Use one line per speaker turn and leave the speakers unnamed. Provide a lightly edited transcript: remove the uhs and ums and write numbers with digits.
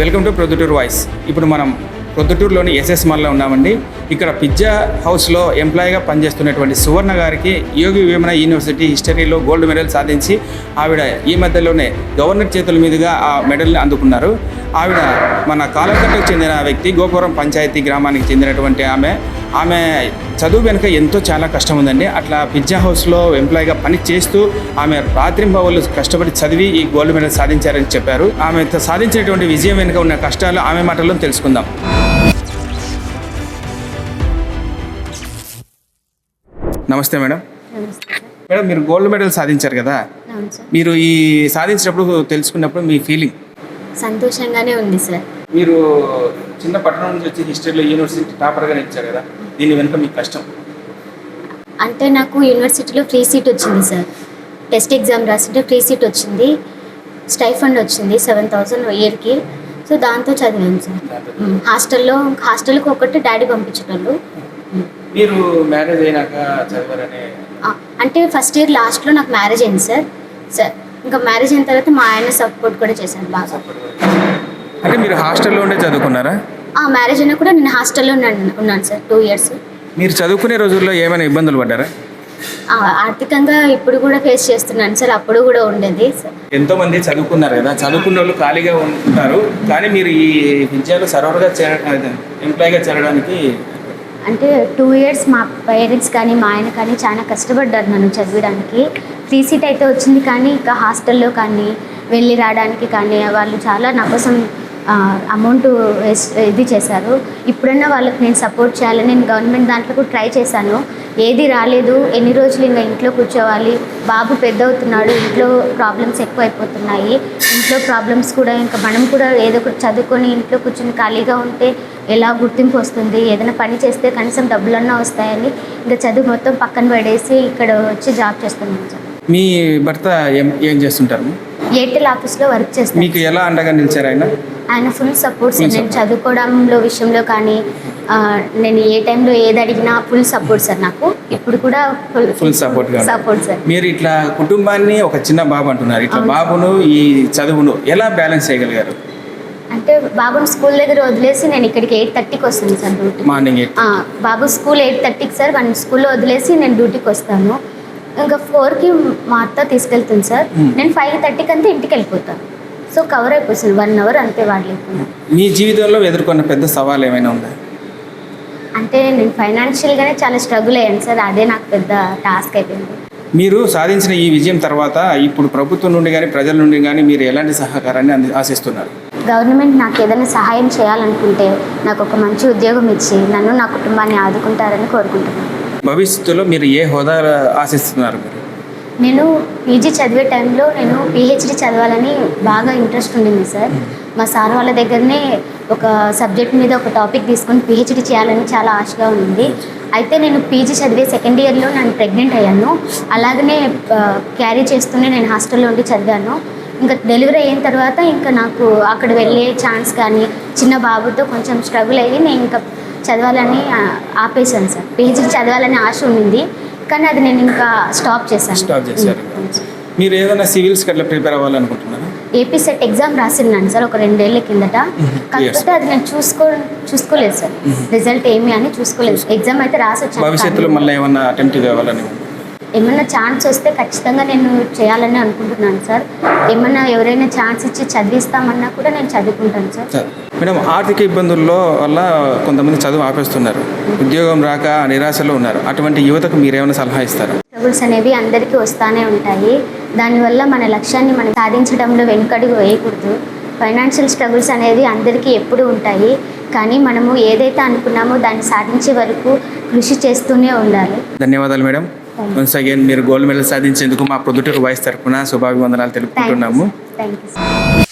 Welcome to Proddatur voice. ఇప్పుడు మనం ప్రొద్దుటూరులోని SS మాల్లో ఉన్నామండి. ఇక్కడ పిజ్జా హౌస్లో ఎంప్లాయీగా పనిచేస్తున్నటువంటి సువర్ణ గారికి యోగి వేమన యూనివర్సిటీ హిస్టరీలో గోల్డ్ మెడల్ సాధించి ఆవిడ ఈ మధ్యలోనే గవర్నర్ చేతుల మీదుగా ఆ మెడల్ని అందుకున్నారు. ఆవిడ మన కాలకట్టకు చెందిన వ్యక్తి, గోపురం పంచాయతీ గ్రామానికి చెందినటువంటి ఆమె చదువు వెనుక చాలా కష్టం ఉందండి. అట్లా పిజ్జా హౌస్లో ఎంప్లాయీగా పని చేస్తూ ఆమె రాత్రింబవళ్ళు కష్టపడి చదివి ఈ గోల్డ్ మెడల్ సాధించారని చెప్పారు. ఆమె సాధించినటువంటి విజయం వెనుక ఉన్న కష్టాలు ఆమె మాటల్లో తెలుసుకుందాం. నమస్తే మేడం. మేడం, మీరు గోల్డ్ మెడల్ సాధించారు కదా, మీరు ఈ సాధించినప్పుడు తెలుసుకున్నప్పుడు మీ ఫీలింగ్?
సంతోషంగానే ఉంది సార్.
మీరు చిన్న పట్టణం నుంచి వచ్చి హిస్టరీలో యూనివర్సిటీ టాపర్గా ఇచ్చారు కదా, దీని వెనుక మీకు కష్టం?
అంటే నాకు యూనివర్సిటీలో ఫ్రీ సీట్ వచ్చింది సార్. టెస్ట్ ఎగ్జామ్ రాసింటే ఫ్రీ సీట్ వచ్చింది, స్టైఫండ్ వచ్చింది 7,000 ఇయర్కి. సో దాంతో చదివాను సార్. హాస్టల్కి ఒకటి డాడీ పంపించేటోళ్ళు.
మీరు మ్యారేజ్ అయినాక చదివారనే?
అంటే ఫస్ట్ ఇయర్ లాస్ట్లో నాకు మ్యారేజ్ అయింది సార్. ఇంకా మ్యారేజ్ అయిన తర్వాత మా ఆయన సపోర్ట్ కూడా చేశాను బాగా.
అంటే మీరు హాస్టల్లో ఉండే చదువుకున్నారా?
మ్యారేజ్ అయినా కూడా నేను హాస్టల్లో ఉన్నాను సార్ 2 years.
మీరు చదువుకునే రోజుల్లో ఏమైనా ఇబ్బందులు పడ్డారా?
ఆర్థికంగా ఇప్పుడు కూడా ఫేస్ చేస్తున్నాను సార్, అప్పుడు కూడా ఉండేది సార్.
ఎంతో మంది చదువుకున్నారు కదా, చదువుకున్న వాళ్ళు ఖాళీగా ఉంటారు, కానీ మీరు ఈ విద్యలో సర్వర్గా ఎంప్లాయీగా చేరడానికి
అంటే 2 years మా పేరెంట్స్ కానీ మా ఆయన కానీ చాలా కష్టపడ్డారు నన్ను చదివడానికి. ఫ్రీ సీట్ అయితే వచ్చింది, కానీ ఇంకా హాస్టల్లో కానీ వెళ్ళి రావడానికి కానీ వాళ్ళు చాలా నా కోసం అమౌంట్ ఇది చేశారు. ఇప్పుడన్నా వాళ్ళకి నేను సపోర్ట్ చేయాలని నేను గవర్నమెంట్ దాంట్లో కూడా ట్రై చేశాను. ఏది రాలేదు. ఎన్ని రోజులు ఇంకా ఇంట్లో కూర్చోవాలి, బాబు పెద్ద అవుతున్నాడు, ఇంట్లో ప్రాబ్లమ్స్ ఎక్కువ అయిపోతున్నాయి. ఇంట్లో ప్రాబ్లమ్స్ కూడా ఇంకా మనం కూడా ఏదో ఒకటి చదువుకొని ఇంట్లో కూర్చొని ఖాళీగా ఉంటే ఎలా గుర్తింపు వస్తుంది, ఏదైనా పని చేస్తే కనీసం డబ్బులన్నా వస్తాయని ఇంకా చదువు మొత్తం పక్కన పడేసి ఇక్కడ వచ్చి జాబ్ చేస్తున్నాను సార్.
మీ భర్త ఏం చేస్తుంటారు?
ఎయిర్టెల్ ఆఫీస్లో వర్క్ చేస్తాను.
మీకు ఎలా అండగా నిలిచారు ఆయన?
Full support sir. నేను చదువుకోవడంలో విషయంలో కానీ నేను ఏ టైంలో ఏది అడిగినా ఫుల్ సపోర్ట్ సార్. నాకు ఇప్పుడు కూడా ఫుల్ సపోర్ట్ సార్.
మీరు ఇట్లా కుటుంబాన్ని, ఒక చిన్న బాబు అంటున్నారు, ఇట్లా బాబును ఈ చదువును ఎలా బ్యాలెన్స్ చేయగలిగారు?
అంటే బాబుని స్కూల్ దగ్గర వదిలేసి నేను ఇక్కడికి 8:30కి వస్తాను సార్ డ్యూటీ.
మార్నింగ్
బాబు స్కూల్ 8:30కి సార్. వాడిని స్కూల్లో వదిలేసి నేను డ్యూటీకి వస్తాను. ఇంకా 4కి మా అత్త తీసుకెళ్తుంది సార్. నేను 5:30కి అంతా ఇంటికి వెళ్ళిపోతాను. సో కవర్ అయిపోతుంది 1 hour అంతే వాడలేకుండా.
మీ జీవితంలో ఎదుర్కొన్న పెద్ద సవాల్ ఏమైనా ఉందా?
అంటే నేను ఫైనాన్షియల్గానే చాలా స్ట్రగుల్ అయ్యాను సార్. అదే నాకు పెద్ద టాస్క్ అయిపోయింది.
మీరు సాధించిన ఈ విజయం తర్వాత ఇప్పుడు ప్రభుత్వం నుండి కానీ ప్రజల నుండి కానీ మీరు ఎలాంటి సహకారాన్ని ఆశిస్తున్నారు?
గవర్నమెంట్ నాకు ఏదైనా సహాయం చేయాలనుకుంటే నాకు ఒక మంచి ఉద్యోగం ఇచ్చి నన్ను నా కుటుంబాన్ని ఆదుకుంటారని కోరుకుంటున్నాను.
భవిష్యత్తులో మీరు ఏ హోదా ఆశిస్తున్నారు?
నేను పీజీ చదివే టైంలో నేను పిహెచ్డి చదవాలని బాగా ఇంట్రెస్ట్ ఉండింది సార్. మా సార్ వాళ్ళ దగ్గరనే ఒక సబ్జెక్ట్ మీద ఒక టాపిక్ తీసుకొని పిహెచ్డి చేయాలని చాలా ఆశగా ఉంది. అయితే నేను పీజీ చదివే 2nd yearలో నేను ప్రెగ్నెంట్ అయ్యాను. అలాగనే క్యారీ చేస్తూనే నేను హాస్టల్లో ఉండి చదివాను. ఇంకా డెలివరీ అయిన తర్వాత ఇంకా నాకు అక్కడ వెళ్ళే ఛాన్స్ కానీ చిన్న బాబుతో కొంచెం స్ట్రగుల్ అయ్యి నేను ఇంకా చదవాలని ఆపేశాను సార్. పిహెచ్డి చదవాలని ఆశ ఉండింది, కానీ అది నేను ఇంకా స్టాప్ చేశాను.
మీరు ఏదైనా సివిల్స్కి అట్లా ప్రిపేర్ అవ్వాలనుకుంటున్నారా?
ఏపీ సెట్ ఎగ్జామ్ రాసిన్నాను సార్ ఒక 2 ఏళ్ల కిందట. కాకపోతే అది నేను చూసుకోలేదు సార్. రిజల్ట్ ఏమి అని చూసుకోలేదు. ఎగ్జామ్ అయితే రాసి వచ్చాను.
భవిష్యత్తులో మళ్ళీ ఏమన్నా అటెంప్ట్ కావాలని
ఏమన్నా ఛాన్స్ వస్తే ఖచ్చితంగా నేను చేయాలని అనుకుంటున్నాను సార్. ఏమన్నా ఎవరైనా ఛాన్స్ ఇచ్చి చదివిస్తామన్నా కూడా నేను చదువుకుంటాను సార్.
మేడం, ఆర్థిక ఇబ్బందుల్లో వల్ల కొంతమంది చదువు ఆపేస్తున్నారు, ఉద్యోగం రాక నిరాశలో ఉన్నారు. అటువంటి యువతకు మీరేమైనా సలహా ఇస్తారా?
స్ట్రగుల్స్ అనేవి అందరికీ వస్తూనే ఉంటాయి. దానివల్ల మన లక్ష్యాన్ని మనం సాధించడంలో వెనుకడుగు వేయకూడదు. ఫైనాన్షియల్ స్ట్రగుల్స్ అనేవి అందరికీ ఎప్పుడూ ఉంటాయి, కానీ మనము ఏదైతే అనుకున్నామో దాన్ని సాధించే వరకు కృషి చేస్తూనే ఉండాలి.
ధన్యవాదాలు మేడం. వన్స్ అగైన్ మీరు గోల్డ్ మెడల్ సాధించేందుకు మా ప్రొద్దుటూరు వాయిస్ తరఫున శుభాభివందనాలు తెలుపుకుంటున్నాము.
Thank you sir.